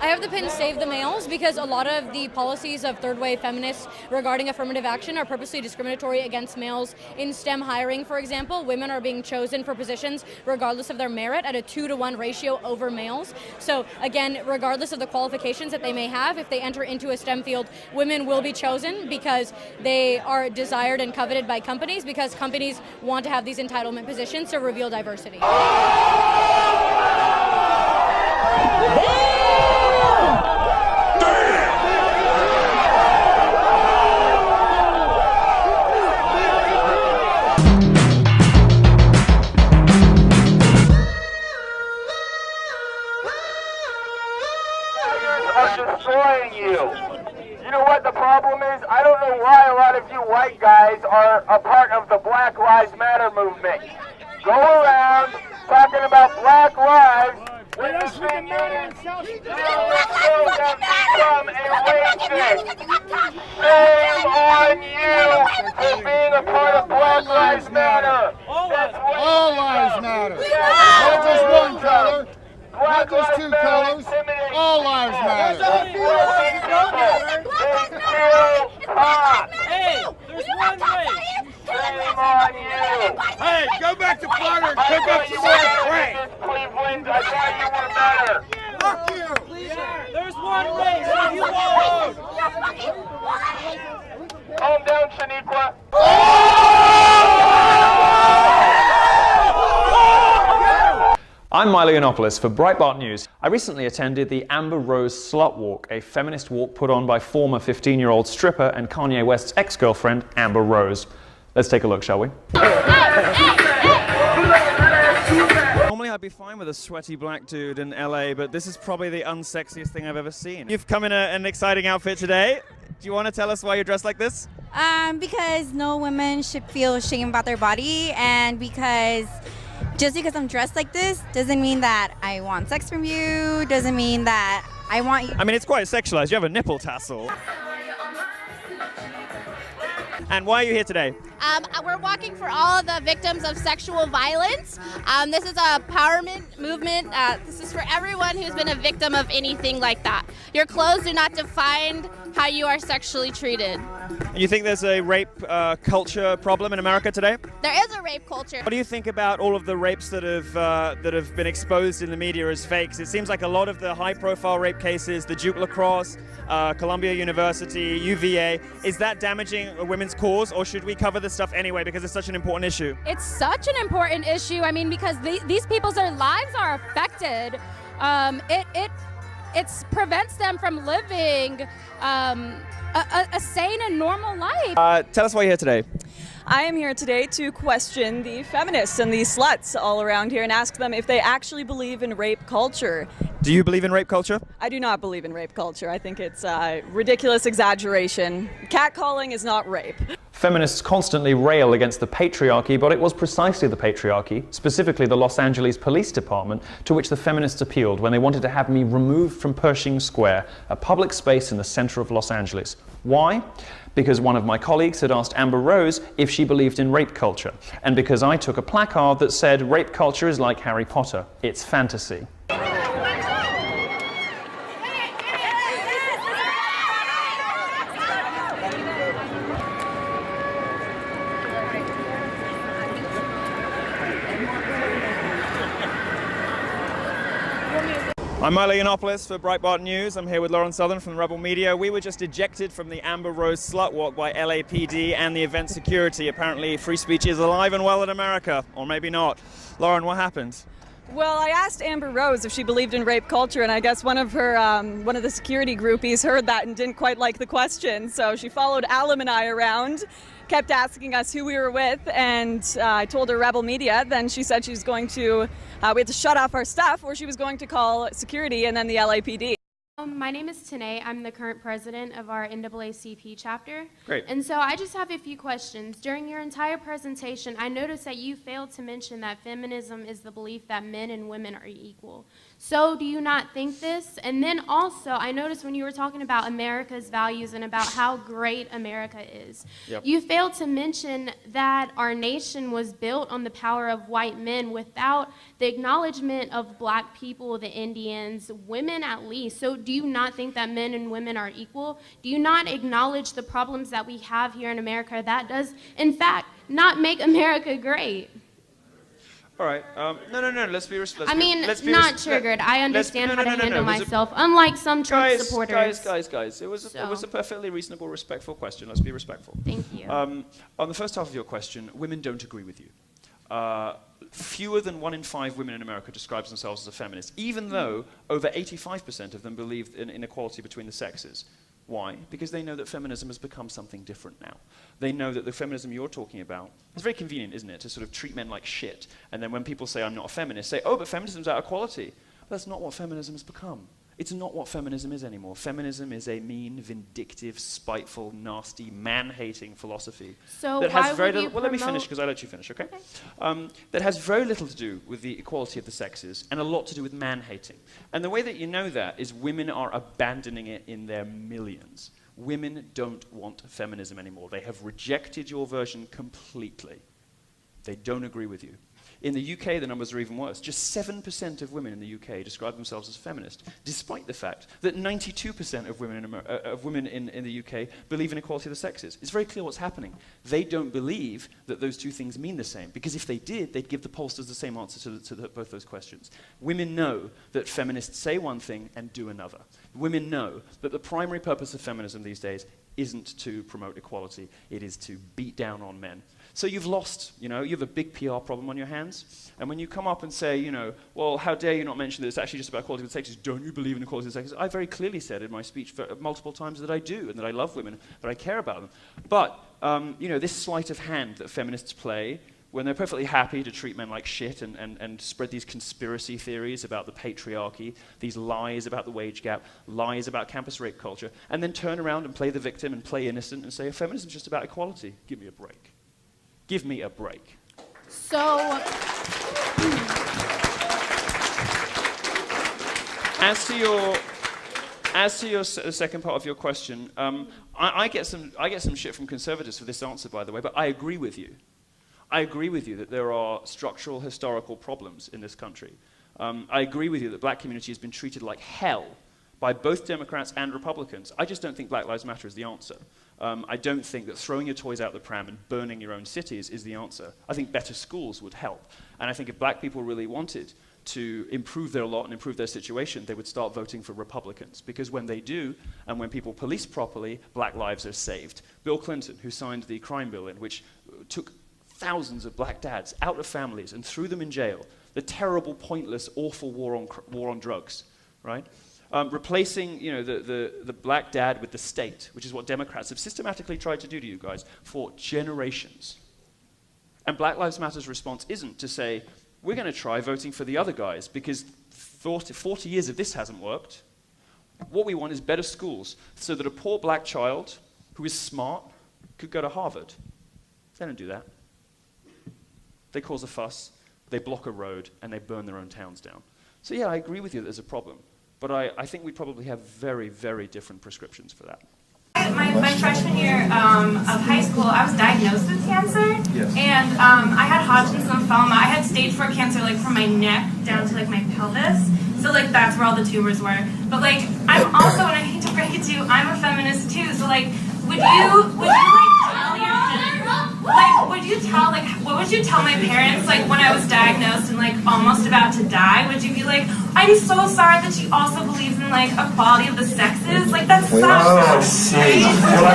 I have the pin Save the Males because a lot of the policies of third wave feminists regarding affirmative action are purposely discriminatory against males. In STEM hiring, for example, women are being chosen for positions regardless of their merit at a 2-to-1 ratio over males. So again, regardless of the qualifications that they may have, if they enter into a STEM field, women will be chosen because they are desired and coveted by companies, because companies want to have these entitlement positions to reveal diversity. Destroying you. You know what the problem is? I don't know why a lot of you white guys are a part of the Black Lives Matter movement. Go around talking about Black lives when the thing is, you have become a racist. Shame on you for being a part of Black Lives Matter. All lives matter. Not just one color. Not just two colors. All lives matter. Hey, there's one way. Shame on you. Hey, go back to Florida and pick up some more crack. Cleveland, I thought you were better. Fuck you. There's one race. You won't. Calm down, Shaniqua. I'm Milo Yiannopoulos for Breitbart News. I recently attended the Amber Rose Slut Walk, a feminist walk put on by former 15-year-old stripper and Kanye West's ex-girlfriend, Amber Rose. Let's take a look, shall we? Normally I'd be fine with a sweaty black dude in LA, but this is probably the unsexiest thing I've ever seen. You've come in an exciting outfit today. Do you want to tell us why you're dressed like this? Because no women should feel shame about their body, and because just because I'm dressed like this doesn't mean that I want sex from you, doesn't mean that I want you. I mean, it's quite sexualized. You have a nipple tassel. And why are you here today? We're walking for all of the victims of sexual violence. This is a empowerment movement. This is for everyone who's been a victim of anything like that. Your clothes do not define how you are sexually treated. You think there's a rape culture problem in America today? There is a rape culture. What do you think about all of the rapes that have been exposed in the media as fakes? It seems like a lot of the high-profile rape cases, the Duke Lacrosse, Columbia University, UVA, is that damaging a women's cause, or should we cover this stuff anyway because it's such an important issue? It's such an important issue. I mean, because these people's lives are affected. It prevents them from living a sane and normal life. Tell us why you're here today. I am here today to question the feminists and these sluts all around here and ask them if they actually believe in rape culture. Do you believe in rape culture? I do not believe in rape culture. I think it's ridiculous exaggeration. Catcalling is not rape. Feminists constantly rail against the patriarchy, but it was precisely the patriarchy, specifically the Los Angeles Police Department, to which the feminists appealed when they wanted to have me removed from Pershing Square, a public space in the center of Los Angeles. Why? Because one of my colleagues had asked Amber Rose if she believed in rape culture, and because I took a placard that said rape culture is like Harry Potter, it's fantasy. I'm Milo Yiannopoulos for Breitbart News. I'm here with Lauren Southern from the Rebel Media. We were just ejected from the Amber Rose Slut Walk by LAPD and the event security. Apparently free speech is alive and well in America, or maybe not. Lauren, what happened? Well, I asked Amber Rose if she believed in rape culture, and I guess one of the security groupies heard that and didn't quite like the question. So she followed Alam and I around, kept asking us who we were with, and I told her Rebel Media. Then she said she was going to, we had to shut off our stuff, or she was going to call security and then the LAPD. My name is Tanae. I'm the current president of our NAACP chapter. Great. And so I just have a few questions. During your entire presentation, I noticed that you failed to mention that feminism is the belief that men and women are equal. So do you not think this? And then also, I noticed when you were talking about America's values and about how great America is, you failed to mention that our nation was built on the power of white men without the acknowledgement of black people, the Indians, women at least. So do you not think that men and women are equal? Do you not acknowledge the problems that we have here in America that does, in fact, not make America great? All right. No. Let's be respectful. Not triggered. I understand how to handle myself, unlike some Trump supporters. Guys. It was a perfectly reasonable, respectful question. Let's be respectful. Thank you. On the first half of your question, women don't agree with you. Fewer than 1 in 5 women in America describes themselves as a feminist, even though over 85% of them believe in inequality between the sexes. Why? Because they know that feminism has become something different now. They know that the feminism you're talking about, it's very convenient, isn't it, to sort of treat men like shit, and then when people say, I'm not a feminist, say, oh, but feminism's out of equality. That's not what feminism has become. It's not what feminism is anymore. Feminism is a mean, vindictive, spiteful, nasty, man-hating philosophy. So that why has very would you little, well, let me promote- finish, because I let you finish, okay? That has very little to do with the equality of the sexes, and a lot to do with man-hating. And the way that you know that is women are abandoning it in their millions. Women don't want feminism anymore. They have rejected your version completely. They don't agree with you. In the UK, the numbers are even worse. Just 7% of women in the UK describe themselves as feminist, despite the fact that 92% of women in the UK believe in equality of the sexes. It's very clear what's happening. They don't believe that those two things mean the same, because if they did, they'd give the pollsters the same answer to both those questions. Women know that feminists say one thing and do another. Women know that the primary purpose of feminism these days isn't to promote equality, it is to beat down on men. So you've lost, you have a big PR problem on your hands, and when you come up and say, well, how dare you not mention that it's actually just about equality of the sexes, don't you believe in equality of the sexes? I very clearly said in my speech multiple times that I do, and that I love women, that I care about them. But, this sleight of hand that feminists play, when they're perfectly happy to treat men like shit and spread these conspiracy theories about the patriarchy, these lies about the wage gap, lies about campus rape culture, and then turn around and play the victim and play innocent and say, feminism's just about equality. Give me a break. Give me a break. So, as to your second part of your question, I get some shit from conservatives for this answer, by the way, but I agree with you. I agree with you that there are structural historical problems in this country. I agree with you that black community has been treated like hell by both Democrats and Republicans. I just don't think Black Lives Matter is the answer. I don't think that throwing your toys out the pram and burning your own cities is the answer. I think better schools would help. And I think if black people really wanted to improve their lot and improve their situation, they would start voting for Republicans. Because when they do, and when people police properly, black lives are saved. Bill Clinton, who signed the crime bill in which took thousands of black dads out of families and threw them in jail, the terrible, pointless, awful war on drugs, right? Replacing, the black dad with the state, which is what Democrats have systematically tried to do to you guys for generations. And Black Lives Matter's response isn't to say, we're going to try voting for the other guys because 40 years of this hasn't worked. What we want is better schools so that a poor black child who is smart could go to Harvard. They don't do that. They cause a fuss, they block a road, and they burn their own towns down. So yeah, I agree with you that there's a problem. But I think we probably have very, very different prescriptions for that. My freshman year of high school, I was diagnosed with cancer, and I had Hodgkin's lymphoma. I had stage 4 cancer, from my neck down to my pelvis. So that's where all the tumors were. But I'm also, and I hate to break it to you, I'm a feminist too. So would you tell what would you tell my parents when I was diagnosed and almost about to die? Would you be I'm so sorry that she also believes in equality of the sexes? That sucks. Oh, I see. Well,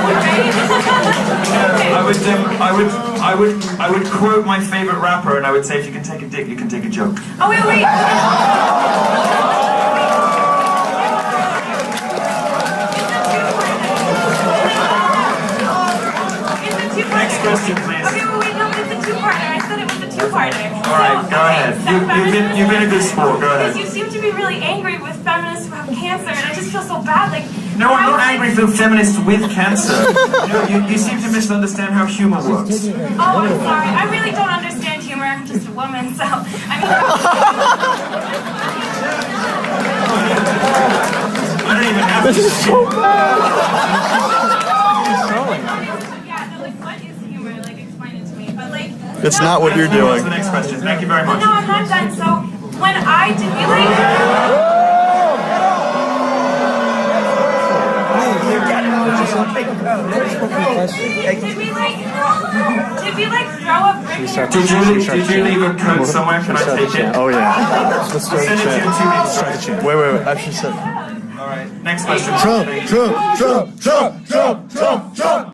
I would quote my favorite rapper, and I would say, if you can take a dick, you can take a joke. Oh wait. Next question, please. Okay, wait, no, it's a two-parter. I said it was a two-parter. All right, go ahead. You've been a good sport. Go ahead. Because you seem to be really angry with feminists who have cancer, and I just feel so bad. No, I'm not angry for feminists with cancer. You seem to misunderstand how humor works. Oh, I'm sorry. I really don't understand humor. I'm just a woman, so This is so bad. Yeah, no, like, what is humor? Like, explain it to me. But, like, It's not what you're doing. The next question. Thank you very much. no, I'm not done. So, when I did we like. Did we like throw a brick in your Did you leave a code somewhere? Can I take it? Oh yeah. We'll send it to you in 2 weeks. Wait. I should say. All right. Next question. Trump.